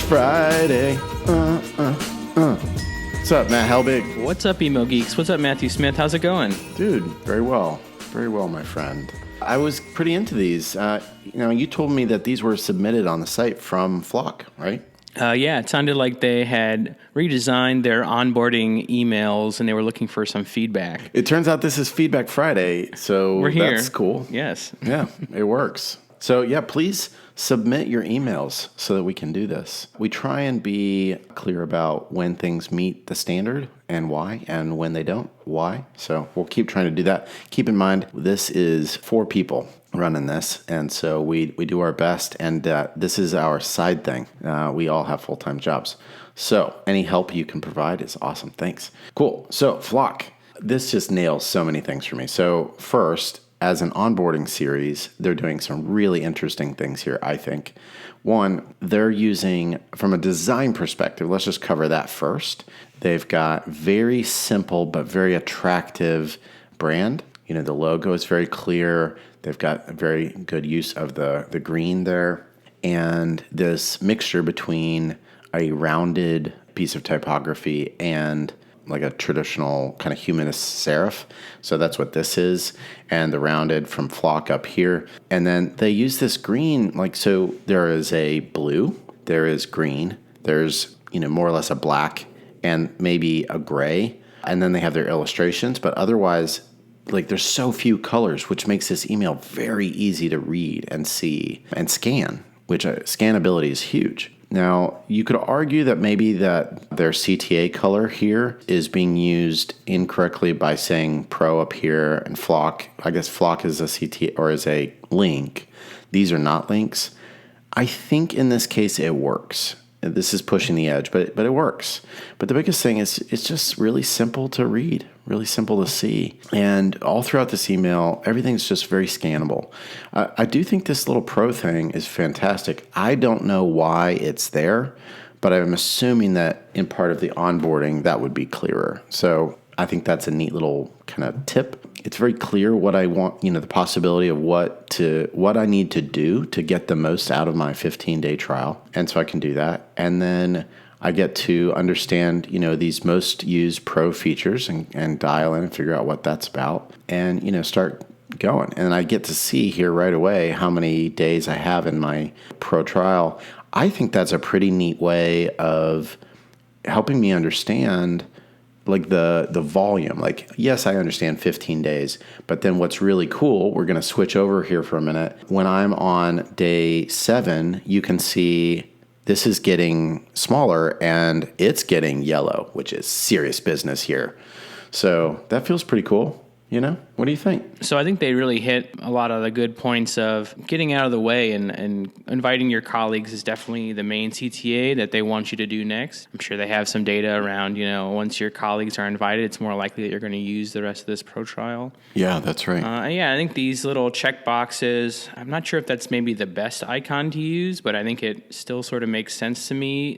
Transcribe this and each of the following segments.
Friday. What's up, Matt Helbig? What's up, Emo Geeks? What's up, Matthew Smith? How's it going? Dude, very well. Very well, my friend. I was pretty into these. You told me that these were submitted on the site from Flock, right? Yeah, it sounded like they had redesigned their onboarding emails and they were looking for some feedback. It turns out this is Feedback Friday, so We're here. That's cool. Yes. Yeah, it works. So, yeah, please submit your emails so that we can do this. We try and be clear about when things meet the standard and why, and when they don't, why. So we'll keep trying to do that. Keep in mind, this is 4 people running this, and so we do our best, and this is our side thing. We all have full-time jobs. So any help you can provide is awesome. Thanks. Cool. So Flock, this just nails so many things for me. So first, as an onboarding series, they're doing some really interesting things here, I think. One, they're using, from a design perspective, let's just cover that first. They've got very simple but very attractive brand. You know, the logo is very clear. They've got a very good use of the green there. And this mixture between a rounded piece of typography and like a traditional kind of humanist serif. So that's what this is. And the rounded from Flock up here. And then they use this green, so there is a blue, there is green, there's, more or less a black and maybe a gray. And then they have their illustrations, but otherwise, there's so few colors, which makes this email very easy to read and see and scan, which scannability is huge. Now, you could argue that maybe that their CTA color here is being used incorrectly by saying Pro up here and Flock. I guess Flock is a CTA or is a link. These are not links. I think in this case it works. This is pushing the edge, but it works. But the biggest thing is it's just really simple to read, really simple to see. And all throughout this email, everything's just very scannable. I do think this little pro thing is fantastic. I don't know why it's there, but I'm assuming that in part of the onboarding, that would be clearer. So I think that's a neat little kind of tip. It's very clear what I want, the possibility of what I need to do to get the most out of my 15-day trial. And so I can do that. And then I get to understand, these most used pro features and dial in and figure out what that's about and, start going. And I get to see here right away how many days I have in my pro trial. I think that's a pretty neat way of helping me understand the volume. Yes, I understand 15 days, but then what's really cool, we're going to switch over here for a minute. When I'm on day 7, you can see this is getting smaller and it's getting yellow, which is serious business here. So that feels pretty cool. What do you think? So I think they really hit a lot of the good points of getting out of the way and inviting your colleagues is definitely the main CTA that they want you to do next. I'm sure they have some data around, once your colleagues are invited, it's more likely that you're going to use the rest of this pro trial. Yeah, that's right. I think these little check boxes, I'm not sure if that's maybe the best icon to use, but I think it still sort of makes sense to me,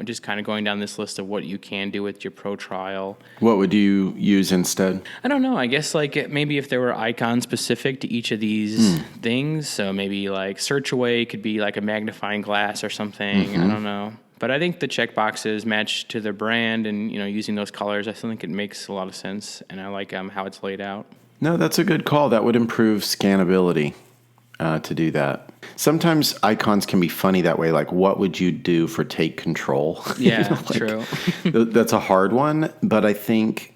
just kind of going down this list of what you can do with your pro trial. What would you use instead? I don't know. I guess maybe if there were icons specific to each of these things, so maybe search away could be like a magnifying glass or something. I don't know. But I think the checkboxes match to the brand and, using those colors, I still think it makes a lot of sense. And I like how it's laid out. No, that's a good call. That would improve scannability to do that. Sometimes icons can be funny that way. What would you do for take control? Yeah, true. That's a hard one. But I think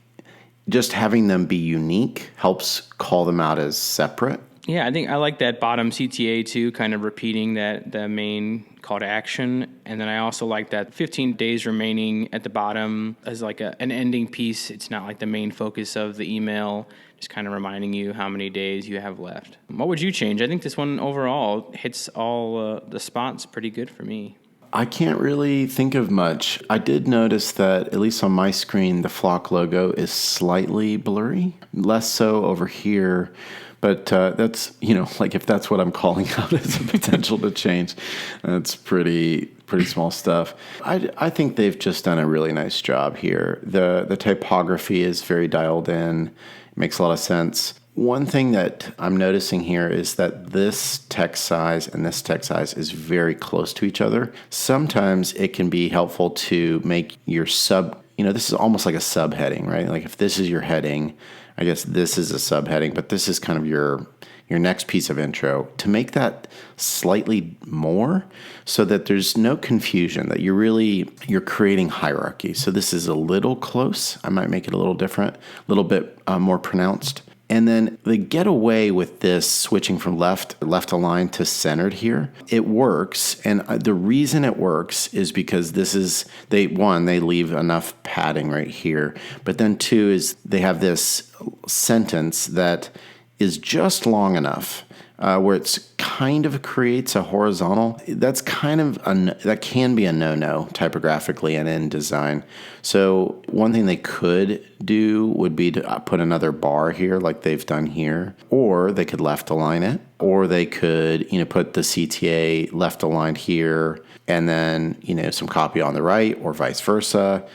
just having them be unique helps call them out as separate. Yeah, I think I like that bottom CTA too, kind of repeating the main call to action. And then I also like that 15 days remaining at the bottom as an ending piece. It's not like the main focus of the email, just kind of reminding you how many days you have left. What would you change? I think this one overall hits all the spots pretty good for me. I can't really think of much. I did notice that, at least on my screen, the Flock logo is slightly blurry. Less so over here. But that's, if that's what I'm calling out as a potential to change, that's pretty small stuff. I think they've just done a really nice job here. The typography is very dialed in. It makes a lot of sense. One thing that I'm noticing here is that this text size and this text size is very close to each other. Sometimes it can be helpful to make your this is almost like a subheading, right? Like if this is your heading, I guess this is a subheading, but this is kind of your next piece of intro, to make that slightly more so that there's no confusion, that you're creating hierarchy. So this is a little close. I might make it a little different, a little bit more pronounced. And then they get away with this switching from left aligned to centered here. It works. And the reason it works is because they leave enough padding right here. But then two is they have this sentence that is just long enough where it's kind of creates a horizontal. That's that can be a no-no typographically and in design. So one thing they could do would be to put another bar here like they've done here, or they could left align it, or they could put the CTA left aligned here and then some copy on the right, or vice versa.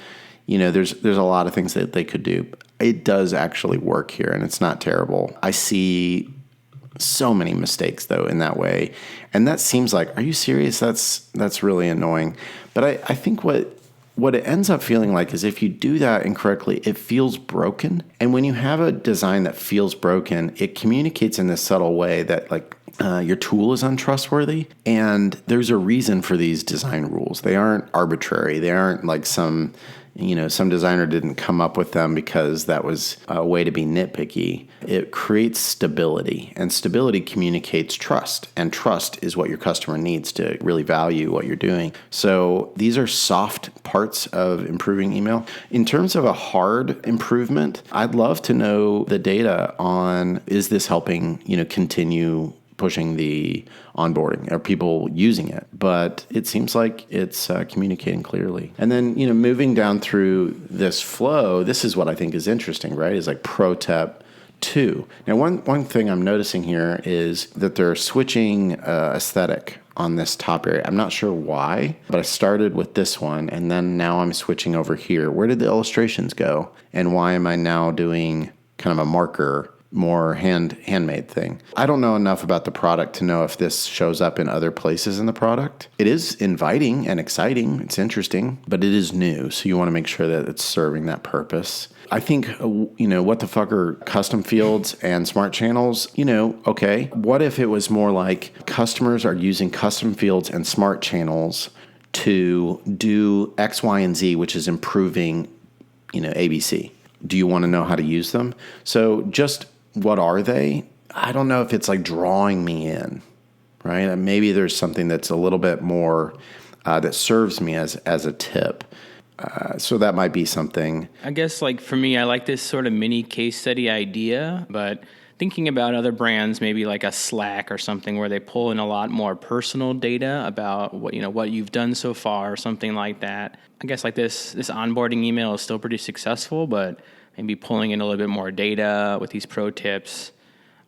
There's a lot of things that they could do. It does actually work here, and it's not terrible. I see so many mistakes, though, in that way. And that seems like, are you serious? That's really annoying. But I think what it ends up feeling like is if you do that incorrectly, it feels broken. And when you have a design that feels broken, it communicates in this subtle way that your tool is untrustworthy. And there's a reason for these design rules. They aren't arbitrary. They aren't like some designer didn't come up with them because that was a way to be nitpicky. It creates stability, and stability communicates trust, and trust is what your customer needs to really value what you're doing. So these are soft parts of improving email. In terms of a hard improvement, I'd love to know the data on, is this helping, continue pushing the onboarding? Are people using it? But it seems like it's communicating clearly. And then, moving down through this flow, this is what I think is interesting, right? Is like pro tip 2. Now, one thing I'm noticing here is that they're switching aesthetic on this top area. I'm not sure why, but I started with this one, and then now I'm switching over here. Where did the illustrations go? And why am I now doing kind of a marker, more handmade thing? I don't know enough about the product to know if this shows up in other places in the product. It is inviting and exciting. It's interesting, but it is new. So you want to make sure that it's serving that purpose. I think, what the fuck are custom fields and smart channels? Okay. What if it was more like customers are using custom fields and smart channels to do X, Y, and Z, which is improving, ABC. Do you want to know how to use them? So just what are they? I don't know if it's like drawing me in, right? And maybe there's something that's a little bit more that serves me as a tip. So that might be something. I guess for me, I like this sort of mini case study idea, but thinking about other brands, maybe like a Slack or something where they pull in a lot more personal data about what you've done so far or something like that. I guess this onboarding email is still pretty successful, but maybe pulling in a little bit more data with these pro tips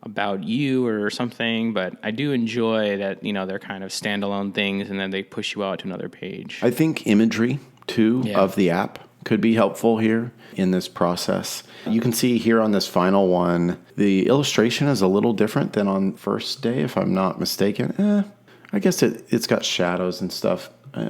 about you or something. But I do enjoy that, they're kind of standalone things and then they push you out to another page. I think imagery too of the app could be helpful here in this process. You can see here on this final one, the illustration is a little different than on first day, if I'm not mistaken. I guess it's got shadows and stuff.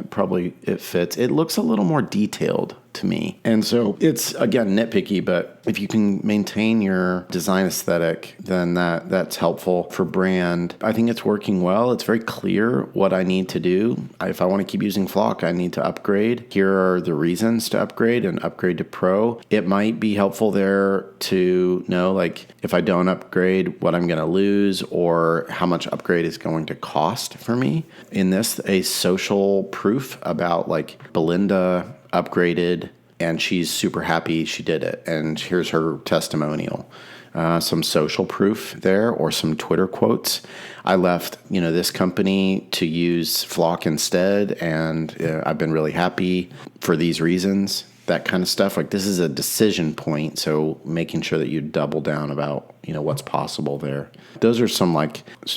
Probably it fits. It looks a little more detailed to me. And so it's, again, nitpicky, but if you can maintain your design aesthetic, then that's helpful for brand. I think it's working well. It's very clear what I need to do. If I want to keep using Flock, I need to upgrade. Here are the reasons to upgrade and upgrade to Pro. It might be helpful there to know, if I don't upgrade, what I'm going to lose or how much upgrade is going to cost for me. In this, a social proof about Belinda upgraded and she's super happy she did it, and here's her testimonial. Some social proof there, or some Twitter quotes. I left this company to use Flock instead, and I've been really happy for these reasons. That kind of stuff. This is a decision point, so making sure that you double down about what's possible there. Those are some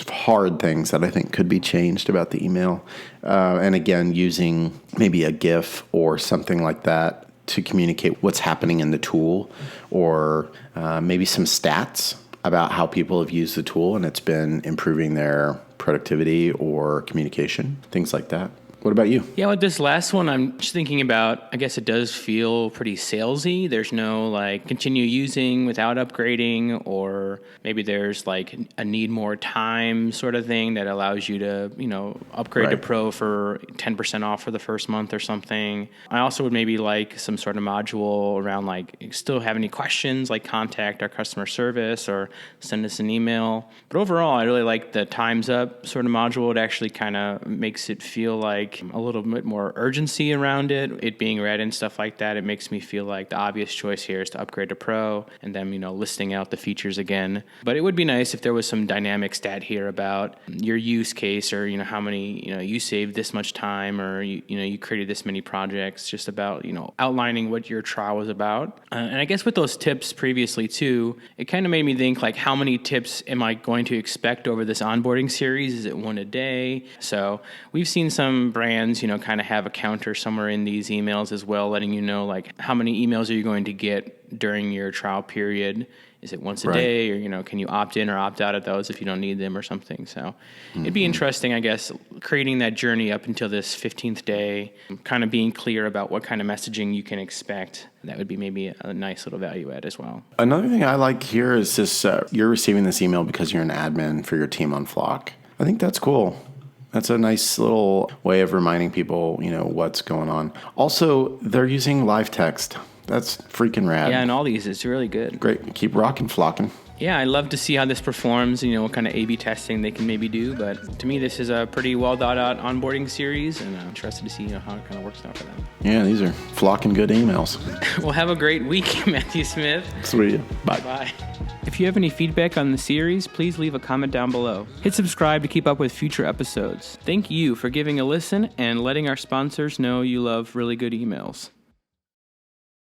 hard things that I think could be changed about the email. And again, using maybe a GIF or something like that to communicate what's happening in the tool, or maybe some stats. about how people have used the tool and it's been improving their productivity or communication, things like that. What about you? Yeah, with this last one, I'm just thinking about, I guess it does feel pretty salesy. There's no like continue using without upgrading, or maybe there's like a need more time sort of thing that allows you to, upgrade to Right. Pro for 10% off for the first month or something. I also would maybe like some sort of module around like, still have any questions, like contact our customer service or send us an email. But overall, I really like the Time's Up sort of module. It actually kind of makes it feel like a little bit more urgency around it being read and stuff like that. It makes me feel like the obvious choice here is to upgrade to Pro and then, listing out the features again. But it would be nice if there was some dynamic stat here about your use case or, how many, you saved this much time or, you created this many projects, just about, outlining what your trial was about. And I guess with those tips previously too, it kind of made me think like, how many tips am I going to expect over this onboarding series? Is it one a day? So we've seen some brands, kind of have a counter somewhere in these emails as well, letting you know, like, how many emails are you going to get during your trial period? Is it once a day, or, can you opt in or opt out of those if you don't need them or something? So it'd be interesting, I guess, creating that journey up until this 15th day, kind of being clear about what kind of messaging you can expect. That would be maybe a nice little value add as well. Another thing I like here is this, you're receiving this email because you're an admin for your team on Flock. I think that's cool. That's a nice little way of reminding people, what's going on. Also, they're using live text. That's freaking rad. Yeah, and all these is really good. Great. Keep rocking, flocking. Yeah, I love to see how this performs, what kind of A/B testing they can maybe do. But to me, this is a pretty well thought out onboarding series, and I'm interested to see how it kind of works out for them. Yeah, these are flocking good emails. Well, have a great week, Matthew Smith. Sweet. Bye. Bye. If you have any feedback on the series, please leave a comment down below. Hit subscribe to keep up with future episodes. Thank you for giving a listen and letting our sponsors know you love really good emails.